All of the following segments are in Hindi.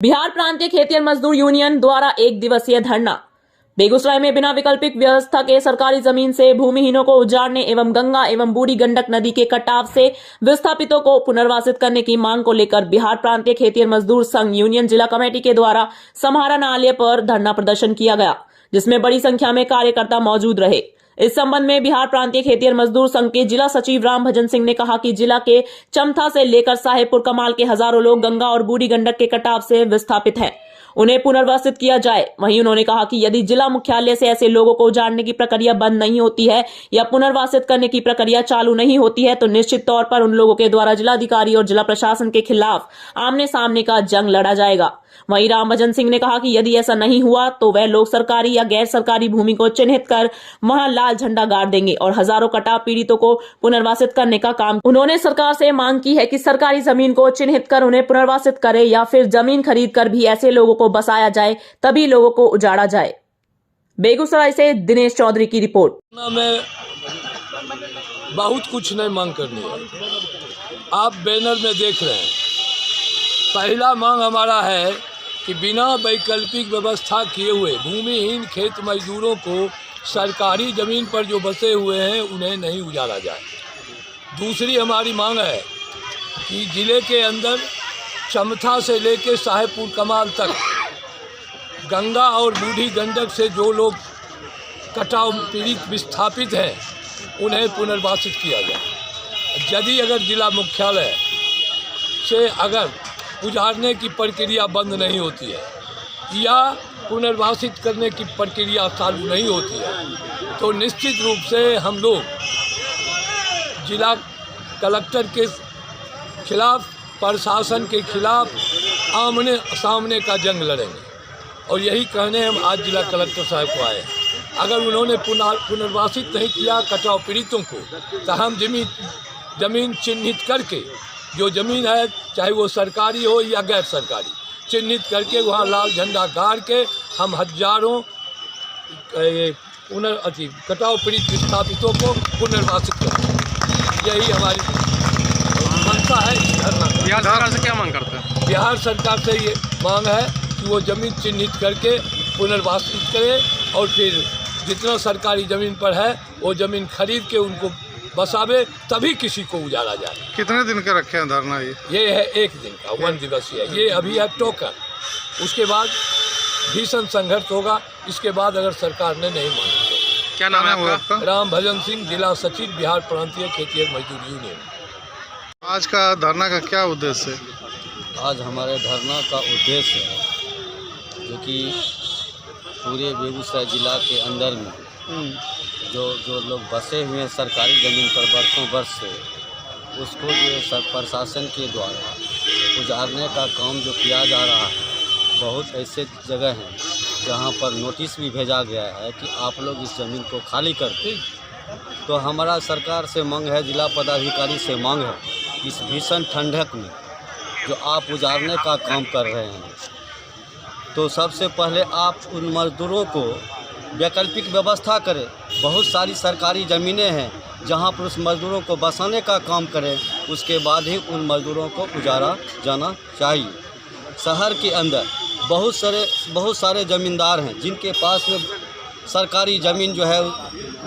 बिहार प्रांतीय खेतिहर मजदूर यूनियन द्वारा 1 दिवसीय धरना। बेगूसराय में बिना वैकल्पिक व्यवस्था के सरकारी जमीन से भूमिहीनों को उजाड़ने एवं गंगा एवं बूढ़ी गंडक नदी के कटाव से विस्थापितों को पुनर्वासित करने की मांग को लेकर बिहार प्रांतीय खेतिहर मजदूर संघ यूनियन जिला कमेटी के द्वारा समाहरा नाले पर धरना प्रदर्शन किया गया, जिसमें बड़ी संख्या में कार्यकर्ता मौजूद रहे। इस संबंध में बिहार प्रांतीय खेतिहर मजदूर संघ के जिला सचिव राम भजन सिंह ने कहा कि जिला के चमथा से लेकर साहेबपुर कमाल के हजारों लोग गंगा और बूढ़ी गंडक के कटाव से विस्थापित हैं, उन्हें पुनर्वासित किया जाए। वहीं उन्होंने कहा कि यदि जिला मुख्यालय से ऐसे लोगों को उजाड़ने की प्रक्रिया बंद नहीं होती है या पुनर्वासित करने की प्रक्रिया चालू नहीं होती है तो निश्चित तौर पर उन लोगों के द्वारा जिलाधिकारी और जिला प्रशासन के खिलाफ आमने सामने का जंग लड़ा जाएगा। वहीं राम भजन सिंह ने कहा कि यदि ऐसा नहीं हुआ तो वह लोग सरकारी या गैर सरकारी भूमि को चिन्हित कर वहां लाल झंडा गाड़ देंगे और हजारों कटाव पीड़ितों को पुनर्वासित करने का काम। उन्होंने सरकार से मांग की है कि सरकारी जमीन को चिन्हित कर उन्हें पुनर्वासित करे या फिर जमीन खरीद कर भी ऐसे लोगों को बसाया जाए, तभी लोगों को उजाड़ा जाए। बेगूसराय से दिनेश चौधरी की रिपोर्ट। मैं बहुत कुछ नहीं मांग करनी है, आप बैनर में देख रहे हैं। पहला मांग हमारा है कि बिना वैकल्पिक व्यवस्था किए हुए भूमिहीन खेत मजदूरों को सरकारी ज़मीन पर जो बसे हुए हैं उन्हें नहीं उजाड़ा जाए। दूसरी हमारी मांग है कि ज़िले के अंदर चमथा से लेकर साहेबपुर कमाल तक गंगा और बूढ़ी गंडक से जो लोग कटाव पीड़ित विस्थापित हैं उन्हें पुनर्वासित किया जाए। यदि अगर जिला मुख्यालय से अगर उजाड़ने की प्रक्रिया बंद नहीं होती है या पुनर्वासित करने की प्रक्रिया चालू नहीं होती है तो निश्चित रूप से हम लोग जिला कलेक्टर के खिलाफ, प्रशासन के खिलाफ आमने सामने का जंग लड़ेंगे। और यही कहने हम आज जिला कलेक्टर साहब को आए। अगर उन्होंने पुनर्वासित नहीं किया कटाव पीड़ितों को तो हम जमीन चिन्हित करके, जो ज़मीन है चाहे वो सरकारी हो या गैर सरकारी, चिन्हित करके वहाँ लाल झंडा गाड़ के हम हजारों कटाव पीड़ित विस्थापितों को पुनर्वासित करें। यही हमारी मंशा है। बिहार सरकार से क्या मांग करते हैं? बिहार सरकार से ये मांग है कि वो ज़मीन चिन्हित करके पुनर्वासित करे और फिर जितना सरकारी ज़मीन पर है वो ज़मीन खरीद के उनको बसावे, तभी किसी को उजाड़ा जाए। कितने दिन का रखे हैं धरना? ये है 1 दिन का, 1 दिवसीय। ये अभी है टोकन, उसके बाद भीषण संघर्ष होगा। इसके बाद अगर सरकार ने नहीं मानी तो। क्या नाम है आपका? राम भजन सिंह, जिला सचिव, बिहार प्रांतीय खेतिहर मजदूर यूनियन। आज का धरना का क्या उद्देश्य है? आज हमारे धरना का उद्देश्य है जो कि पूरे बेगूसराय जिला के अंदर में जो लोग बसे हुए हैं सरकारी ज़मीन पर बरसों वर्ष से, उसको जो प्रशासन के द्वारा उजाड़ने का काम जो किया जा रहा है, बहुत ऐसे जगह हैं जहां पर नोटिस भी भेजा गया है कि आप लोग इस ज़मीन को खाली कर दें। तो हमारा सरकार से मांग है, जिला पदाधिकारी से मांग है, इस भीषण ठंडक में जो आप उजाड़ने का काम कर रहे हैं तो सबसे पहले आप उन मजदूरों को वैकल्पिक व्यवस्था करें। बहुत सारी सरकारी ज़मीनें हैं जहां पर उस मज़दूरों को बसाने का काम करें, उसके बाद ही उन मज़दूरों को उजाड़ा जाना चाहिए। शहर के अंदर बहुत सारे ज़मींदार हैं जिनके पास में सरकारी ज़मीन जो है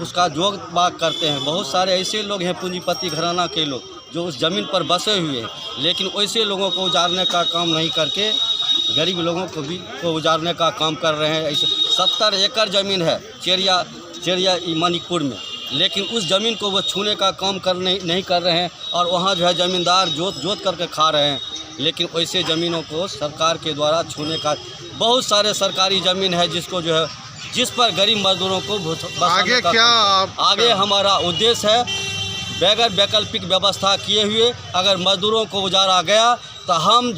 उसका जोग बाग करते हैं। बहुत सारे ऐसे लोग हैं पूंजीपति घराना के लोग जो उस ज़मीन पर बसे हुए हैं, लेकिन वैसे लोगों को उजाड़ने का काम नहीं करके गरीब लोगों को उजाड़ने का काम कर रहे हैं। ऐसे 70 एकड़ ज़मीन है चेरिया मणिपुर में, लेकिन उस ज़मीन को वो छूने का काम नहीं कर रहे हैं और वहाँ जो है ज़मींदार जोत करके खा रहे हैं। लेकिन वैसे ज़मीनों को सरकार के द्वारा छूने का बहुत सारे सरकारी ज़मीन है जिस पर गरीब मजदूरों को आगे क्या आगे हमारा उद्देश्य है, बगैर वैकल्पिक व्यवस्था किए हुए अगर मजदूरों को उजाड़ा गया तो हम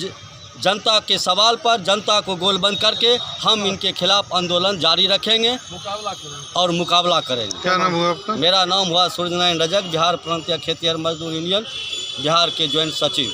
जनता के सवाल पर जनता को गोलबंद करके हम इनके खिलाफ आंदोलन जारी रखेंगे और मुकाबला करेंगे। क्या नाम हुआ आपका? मेरा नाम हुआ सूर्यनारायण रजक, बिहार प्रांतीय खेतिहर मजदूर यूनियन बिहार के ज्वाइंट सचिव।